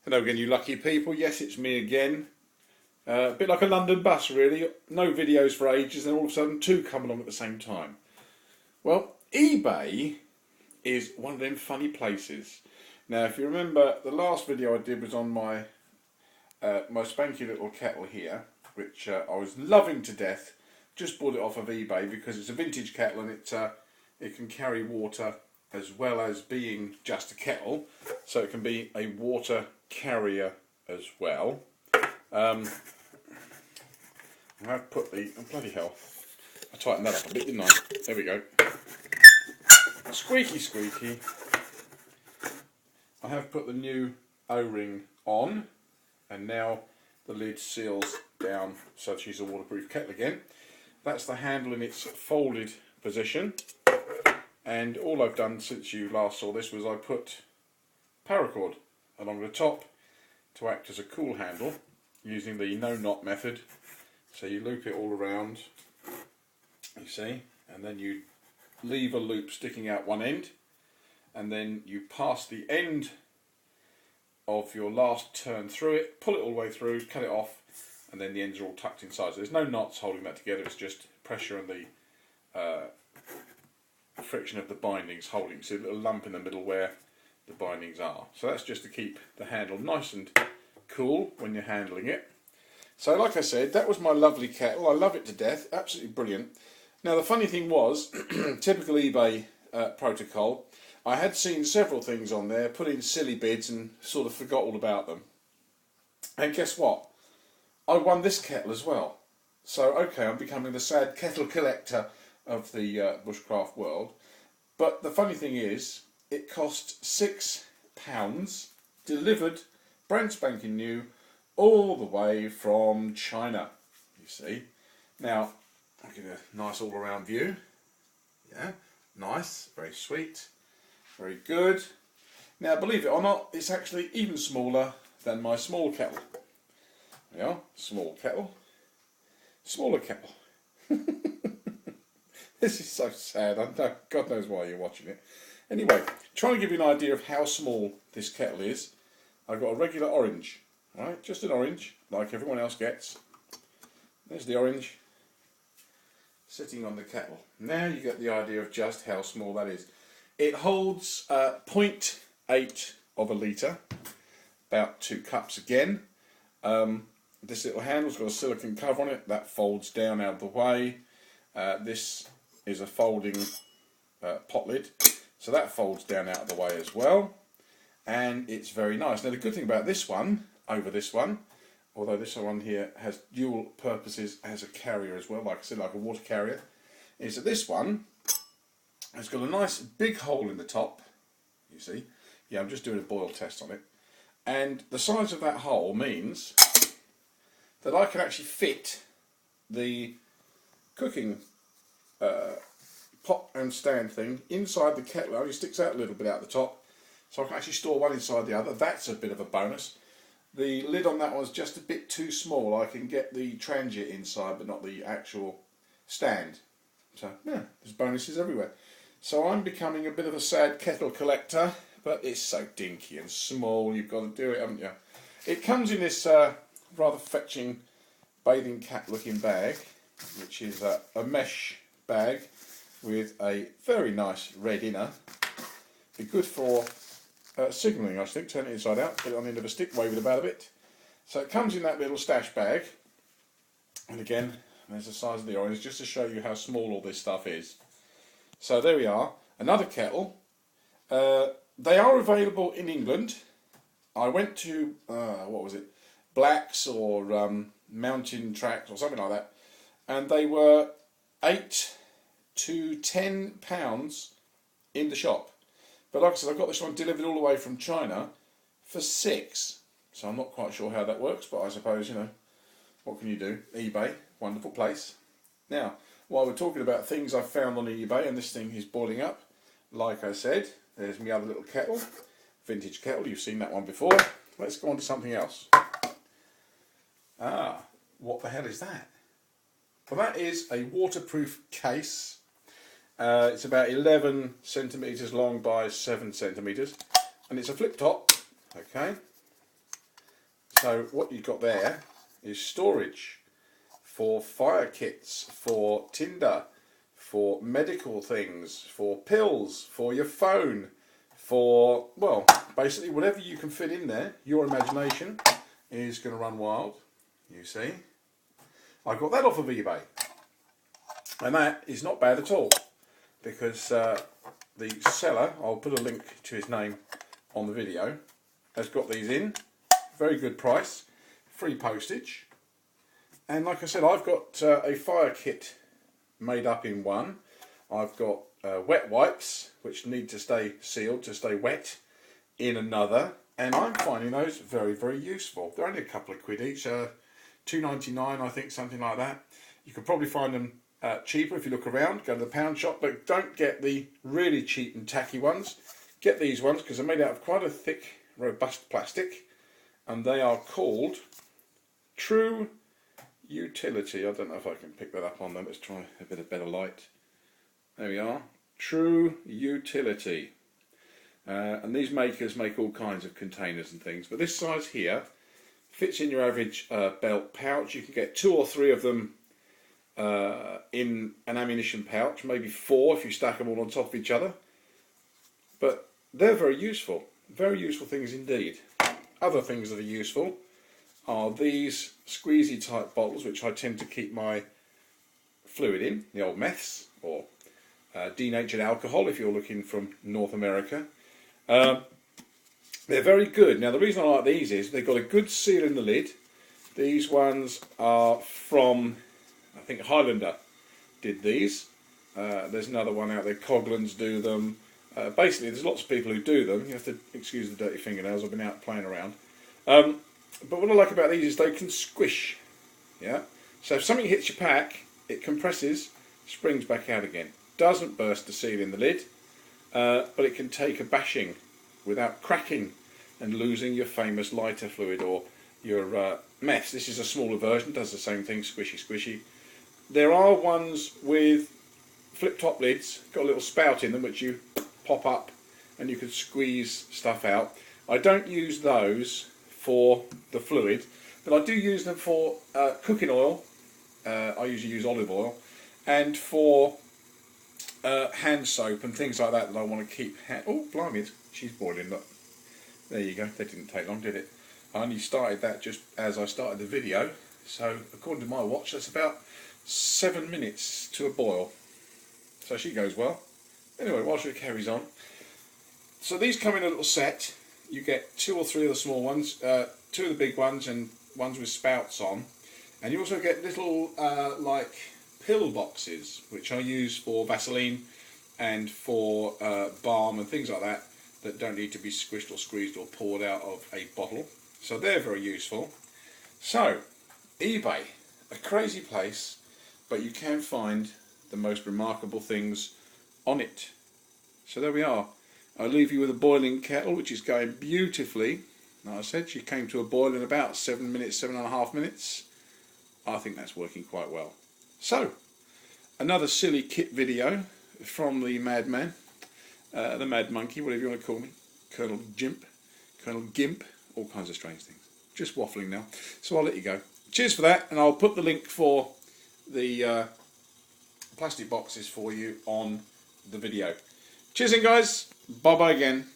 Hello again, you lucky people. Yes, it's me again. A bit like a London bus, really. No videos for ages, and all of a sudden two come along at the same time. Well, eBay is one of them funny places. Now, if you remember, the last video I did was on my my spanky little kettle here, which I was loving to death. Just bought it off of eBay because it's a vintage kettle and it can carry water as well as being just a kettle, so it can be a water carrier as well. I have put the, oh bloody hell, I tightened that up a bit, didn't I? There we go. Squeaky squeaky. I have put the new O-ring on, and now the lid seals down so she's a waterproof kettle again. That's the handle in its folded position, and all I've done since you last saw this was I put paracord along the top to act as a cool handle using the no knot method. So you loop it all around, you see, and then you leave a loop sticking out one end, and then you pass the end of your last turn through it, pull it all the way through, cut it off, and then the ends are all tucked inside. So there's no knots holding that together, it's just pressure and the friction of the bindings holding. See a little lump in the middle where the bindings are. So that's just to keep the handle nice and cool when you're handling it. So like I said, that was my lovely kettle. I love it to death, absolutely brilliant. Now the funny thing was, typical eBay protocol, I had seen several things on there, put in silly bids and sort of forgot all about them. And guess what? I won this kettle as well. So okay, I'm becoming the sad kettle collector of the bushcraft world. But the funny thing is, it cost £6, delivered, brand spanking new, all the way from China, you see. Now, I'll give you a nice all around view. Yeah, nice, very sweet, very good. Now, believe it or not, it's actually even smaller than my small kettle. There we are, small kettle, smaller kettle. This is so sad. God knows why you're watching it. Anyway, trying to give you an idea of how small this kettle is. I've got a regular orange, right? Just an orange, like everyone else gets. There's the orange, sitting on the kettle. Now you get the idea of just how small that is. It holds 0.8 of a litre, about 2 cups again. This little handle's got a silicone cover on it, that folds down out of the way. This is a folding pot lid, so that folds down out of the way as well, and it's very nice. Now the good thing about this one over this one, although this one here has dual purposes as a carrier as well, like I said, like a water carrier, is that this one has got a nice big hole in the top, you see. Yeah, I'm just doing a boil test on it, and the size of that hole means that I can actually fit the cooking pot and stand thing inside the kettle. It only sticks out a little bit out the top, so I can actually store one inside the other. That's a bit of a bonus. The lid on that one's just a bit too small. I can get the transient inside but not the actual stand. So yeah, there's bonuses everywhere. So I'm becoming a bit of a sad kettle collector, but it's so dinky and small, you've got to do it, haven't you? It comes in this rather fetching bathing cap looking bag, which is a mesh bag with a very nice red inner. Be good for signalling, I think. Turn it inside out, put it on the end of a stick, wave it about a bit. So it comes in that little stash bag, and again there's the size of the orange just to show you how small all this stuff is. So there we are, another kettle. They are available in England. I went to what was it, Blacks or Mountain Tracks or something like that, and they were £8 to £10 in the shop. But like I said, I got this one delivered all the way from China for £6. So I'm not quite sure how that works, but I suppose, you know, what can you do? eBay, wonderful place. Now, while we're talking about things I've found on eBay, and this thing is boiling up, like I said, there's my other little kettle, vintage kettle, you've seen that one before. Let's go on to something else. Ah, what the hell is that? Well, that is a waterproof case. It's about 11 centimetres long by 7 centimetres, and it's a flip top, okay, So what you've got there is storage for fire kits, for tinder, for medical things, for pills, for your phone, for, well, basically whatever you can fit in there. Your imagination is going to run wild, you see. I got that off of eBay, and that is not bad at all, because the seller, I'll put a link to his name on the video, has got these in, very good price, free postage. And like I said, I've got a fire kit made up in one. I've got wet wipes, which need to stay sealed, to stay wet, in another. And I'm finding those very, very useful. They're only a couple of quid each, $2.99, I think, something like that. You could probably find them cheaper if you look around, go to the pound shop, but don't get the really cheap and tacky ones. Get these ones, because they're made out of quite a thick, robust plastic. And they are called True Utility. I don't know if I can pick that up on them. Let's try a bit of better light. There we are. True Utility. And these makers make all kinds of containers and things. But this size here fits in your average belt pouch. You can get 2 or 3 of them in an ammunition pouch. Maybe 4 if you stack them all on top of each other. But they're very useful. Very useful things indeed. Other things that are useful are these squeezy type bottles, which I tend to keep my fluid in, the old meths, or denatured alcohol if you're looking from North America. They're very good. Now the reason I like these is they've got a good seal in the lid. These ones are from, I think Highlander did these. There's another one out there, Coglan's do them. Basically there's lots of people who do them. You have to excuse the dirty fingernails, I've been out playing around. But what I like about these is they can squish. Yeah. So if something hits your pack, it compresses, springs back out again. Doesn't burst the seal in the lid, but it can take a bashing without cracking and losing your famous lighter fluid or your meths. This is a smaller version, does the same thing, squishy squishy. There are ones with flip top lids, got a little spout in them which you pop up and you can squeeze stuff out. I don't use those for the fluid, but I do use them for cooking oil. I usually use olive oil, and for hand soap and things like that I want to keep. Oh, blimey, she's boiling. Look, there you go. That didn't take long, did it? I only started that just as I started the video, so according to my watch, that's about 7 minutes to a boil. So she goes well. Anyway, while she carries on, so these come in a little set. You get 2 or 3 of the small ones, 2 of the big ones, and ones with spouts on. And you also get little like pill boxes, which I use for Vaseline and for balm and things like that, that don't need to be squished or squeezed or poured out of a bottle. So they're very useful. So eBay, a crazy place, but you can find the most remarkable things on it. So there we are. I leave you with a boiling kettle, which is going beautifully. Like I said, she came to a boil in about 7 minutes, 7.5 minutes. I think that's working quite well. So, another silly kit video from the madman, the mad monkey, whatever you want to call me, Colonel Gimp, all kinds of strange things. Just waffling now. So I'll let you go. Cheers for that, and I'll put the link for the plastic boxes for you on the video. Cheers in, guys. Bye bye again.